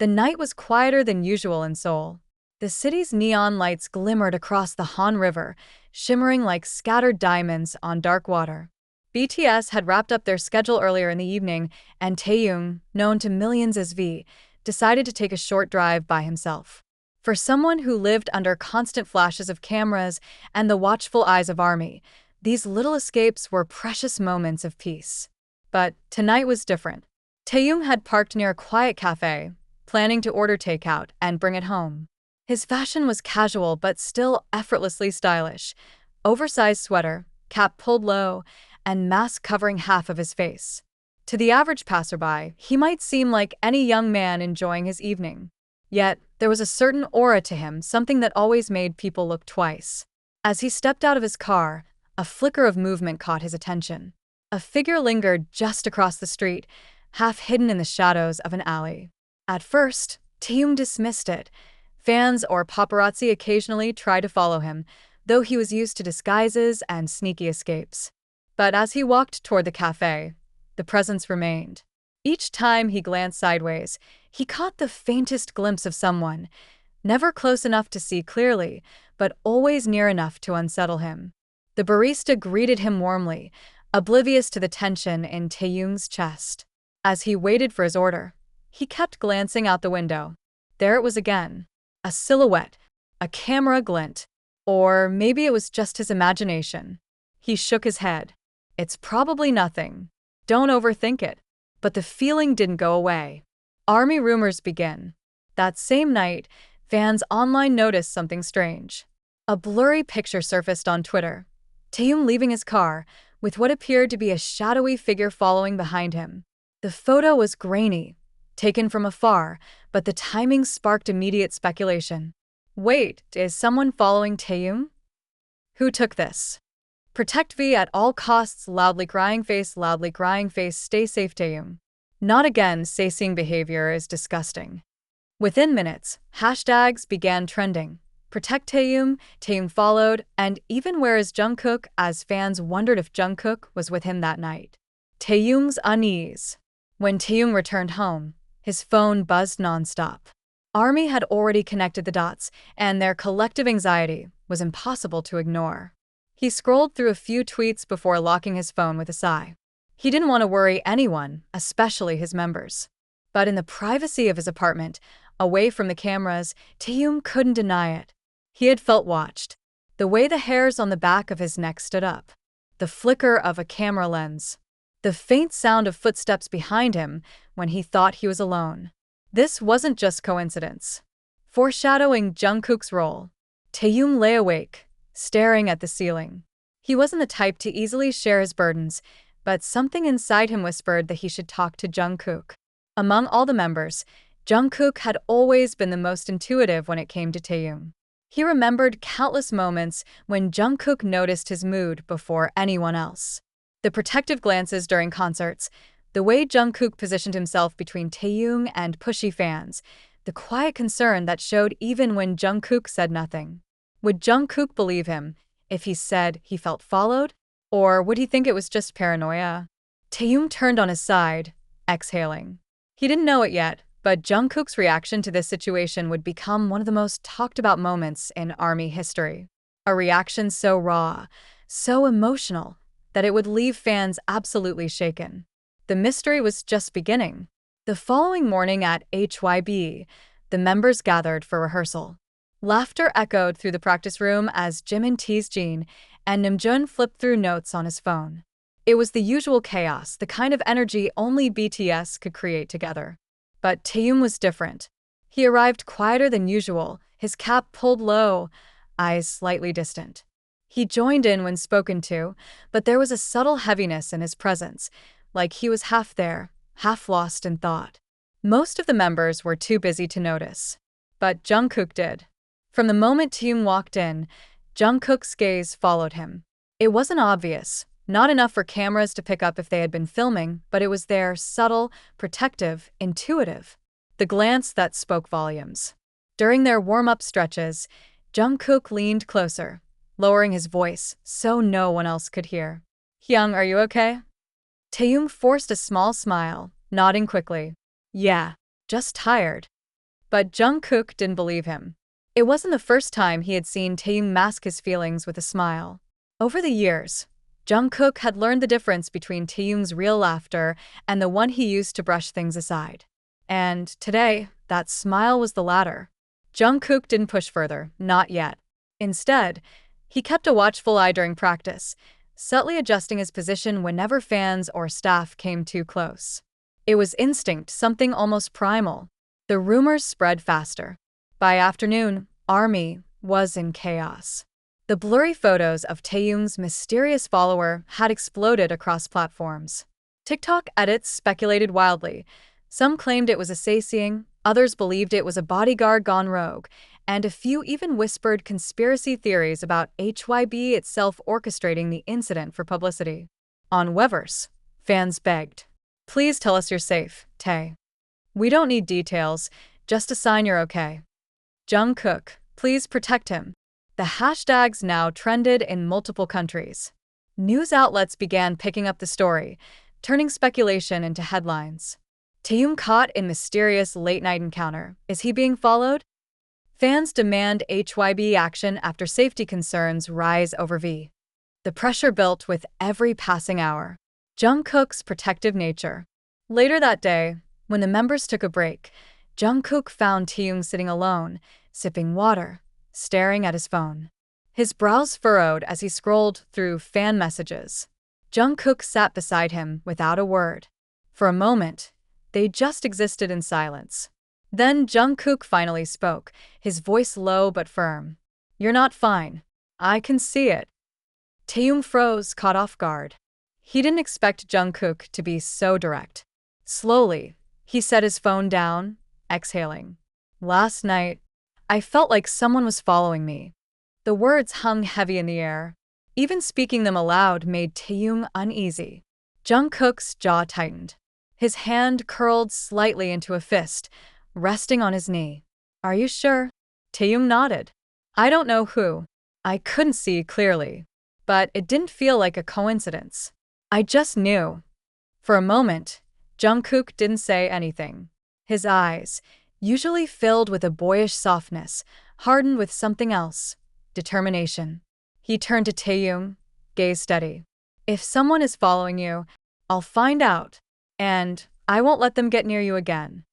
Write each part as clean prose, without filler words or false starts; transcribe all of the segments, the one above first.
The night was quieter than usual in Seoul. The city's neon lights glimmered across the Han River, shimmering like scattered diamonds on dark water. BTS had wrapped up their schedule earlier in the evening, and Taehyung, known to millions as V, decided to take a short drive by himself. For someone who lived under constant flashes of cameras and the watchful eyes of ARMY, these little escapes were precious moments of peace. But tonight was different. Taehyung had parked near a quiet cafe, planning to order takeout and bring it home. His fashion was casual but still effortlessly stylish. Oversized sweater, cap pulled low, and mask covering half of his face. To the average passerby, he might seem like any young man enjoying his evening. Yet, there was a certain aura to him, something that always made people look twice. As he stepped out of his car, a flicker of movement caught his attention. A figure lingered just across the street, half hidden in the shadows of an alley. At first, Taehyung dismissed it. Fans or paparazzi occasionally tried to follow him, though he was used to disguises and sneaky escapes. But as he walked toward the cafe, the presence remained. Each time he glanced sideways, he caught the faintest glimpse of someone, never close enough to see clearly, but always near enough to unsettle him. The barista greeted him warmly, oblivious to the tension in Taehyung's chest. As he waited for his order, he kept glancing out the window. There it was again. A silhouette, a camera glint, or maybe it was just his imagination. He shook his head. It's probably nothing. Don't overthink it. But the feeling didn't go away. ARMY rumors begin. That same night, fans online noticed something strange. A blurry picture surfaced on Twitter. Taehyung leaving his car, with what appeared to be a shadowy figure following behind him. The photo was grainy, taken from afar, but the timing sparked immediate speculation. Wait, is someone following Taehyung? Who took this? Protect V at all costs, loudly crying face, stay safe Taehyung. Not again, say-seeing behavior is disgusting. Within minutes, hashtags began trending. Protect Taehyung, Taehyung followed, and even where is Jungkook, as fans wondered if Jungkook was with him that night. Taehyung's unease. When Taehyung returned home, his phone buzzed nonstop. ARMY had already connected the dots, and their collective anxiety was impossible to ignore. He scrolled through a few tweets before locking his phone with a sigh. He didn't want to worry anyone, especially his members. But in the privacy of his apartment, away from the cameras, Taehyung couldn't deny it. He had felt watched. The way the hairs on the back of his neck stood up. The flicker of a camera lens. The faint sound of footsteps behind him when he thought he was alone. This wasn't just coincidence. Foreshadowing Jungkook's role, Taehyung lay awake, staring at the ceiling. He wasn't the type to easily share his burdens, but something inside him whispered that he should talk to Jungkook. Among all the members, Jungkook had always been the most intuitive when it came to Taehyung. He remembered countless moments when Jungkook noticed his mood before anyone else. The protective glances during concerts, the way Jungkook positioned himself between Taehyung and pushy fans, the quiet concern that showed even when Jungkook said nothing. Would Jungkook believe him if he said he felt followed? Or would he think it was just paranoia? Taehyung turned on his side, exhaling. He didn't know it yet, but Jungkook's reaction to this situation would become one of the most talked about moments in ARMY history. A reaction so raw, so emotional, that it would leave fans absolutely shaken. The mystery was just beginning. The following morning at HYB, the members gathered for rehearsal. Laughter echoed through the practice room as Jimin teased Jin, and Namjoon flipped through notes on his phone. It was the usual chaos, the kind of energy only BTS could create together. But Taehyung was different. He arrived quieter than usual, his cap pulled low, eyes slightly distant. He joined in when spoken to, but there was a subtle heaviness in his presence, like he was half there, half lost in thought. Most of the members were too busy to notice. But Jungkook did. From the moment Taehyung walked in, Jungkook's gaze followed him. It wasn't obvious, not enough for cameras to pick up if they had been filming, but it was there, subtle, protective, intuitive. The glance that spoke volumes. During their warm-up stretches, Jungkook leaned closer, lowering his voice so no one else could hear. "Hyung, are you okay?" Taehyung forced a small smile, nodding quickly. "Yeah, just tired." But Jungkook didn't believe him. It wasn't the first time he had seen Taehyung mask his feelings with a smile. Over the years, Jungkook had learned the difference between Taehyung's real laughter and the one he used to brush things aside. And today, that smile was the latter. Jungkook didn't push further, not yet. Instead, he kept a watchful eye during practice, subtly adjusting his position whenever fans or staff came too close. It was instinct, something almost primal. The rumors spread faster. By afternoon, ARMY was in chaos. The blurry photos of Taehyung's mysterious follower had exploded across platforms. TikTok edits speculated wildly. Some claimed it was a Saeseing, others believed it was a bodyguard gone rogue, and a few even whispered conspiracy theories about HYB itself orchestrating the incident for publicity. On Weverse, fans begged, "Please tell us you're safe, Tae. We don't need details, just a sign you're okay. Jungkook, please protect him." The hashtags now trended in multiple countries. News outlets began picking up the story, turning speculation into headlines. Taehyung caught in mysterious late-night encounter. Is he being followed? Fans demand HYB action after safety concerns rise over V. The pressure built with every passing hour. Jungkook's protective nature. Later that day, when the members took a break, Jungkook found Taehyung sitting alone, sipping water, staring at his phone. His brows furrowed as he scrolled through fan messages. Jungkook sat beside him without a word. For a moment, they just existed in silence. Then Jungkook finally spoke, his voice low but firm. "You're not fine. I can see it." Taehyung froze, caught off guard. He didn't expect Jungkook to be so direct. Slowly, he set his phone down, exhaling. "Last night, I felt like someone was following me." The words hung heavy in the air. Even speaking them aloud made Taehyung uneasy. Jungkook's jaw tightened. His hand curled slightly into a fist, resting on his knee. "Are you sure?" Taehyung nodded. "I don't know who. I couldn't see clearly. But it didn't feel like a coincidence. I just knew." For a moment, Jungkook didn't say anything. His eyes, usually filled with a boyish softness, hardened with something else, determination. He turned to Taehyung, gaze steady. "If someone is following you, I'll find out. And I won't let them get near you again."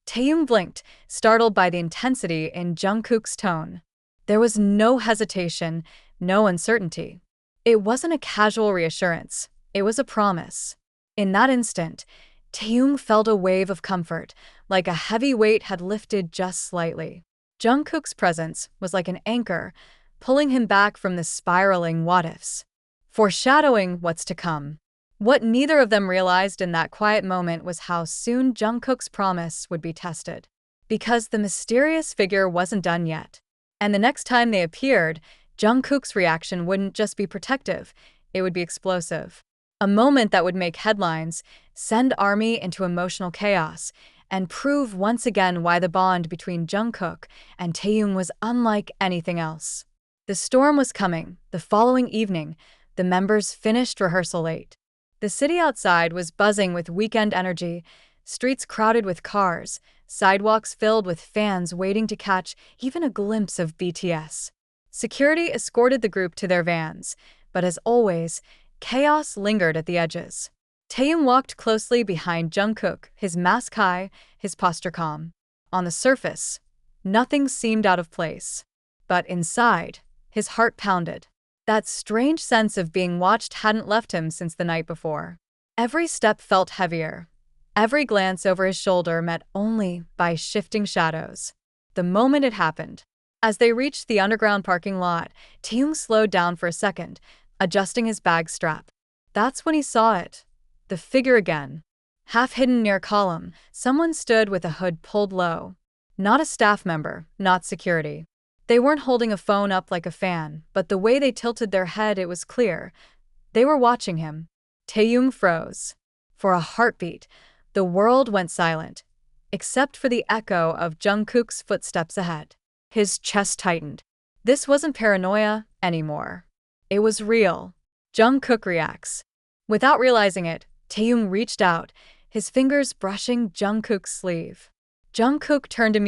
Taehyung blinked, startled by the intensity in Jungkook's tone. There was no hesitation, no uncertainty. It wasn't a casual reassurance, it was a promise. In that instant, Taehyung felt a wave of comfort, like a heavy weight had lifted just slightly. Jungkook's presence was like an anchor, pulling him back from the spiraling what-ifs, foreshadowing what's to come. What neither of them realized in that quiet moment was how soon Jungkook's promise would be tested. Because the mysterious figure wasn't done yet. And the next time they appeared, Jungkook's reaction wouldn't just be protective, it would be explosive. A moment that would make headlines, send ARMY into emotional chaos, and prove once again why the bond between Jungkook and Taehyung was unlike anything else. The storm was coming. The following evening, the members finished rehearsal late. The city outside was buzzing with weekend energy, streets crowded with cars, sidewalks filled with fans waiting to catch even a glimpse of BTS. Security escorted the group to their vans, but as always, chaos lingered at the edges. Taehyung walked closely behind Jungkook, his mask high, his posture calm. On the surface, nothing seemed out of place. But inside, his heart pounded. That strange sense of being watched hadn't left him since the night before. Every step felt heavier. Every glance over his shoulder met only by shifting shadows. The moment it happened. As they reached the underground parking lot, Taehyung slowed down for a second, adjusting his bag strap. That's when he saw it. The figure again. Half hidden near a column, someone stood with a hood pulled low. Not a staff member, not security. They weren't holding a phone up like a fan, but the way they tilted their head, it was clear. They were watching him. Taehyung froze. For a heartbeat, the world went silent, except for the echo of Jungkook's footsteps ahead. His chest tightened. This wasn't paranoia anymore. It was real. Jungkook reacts. Without realizing it, Taehyung reached out, his fingers brushing Jungkook's sleeve. Jungkook turned immediately.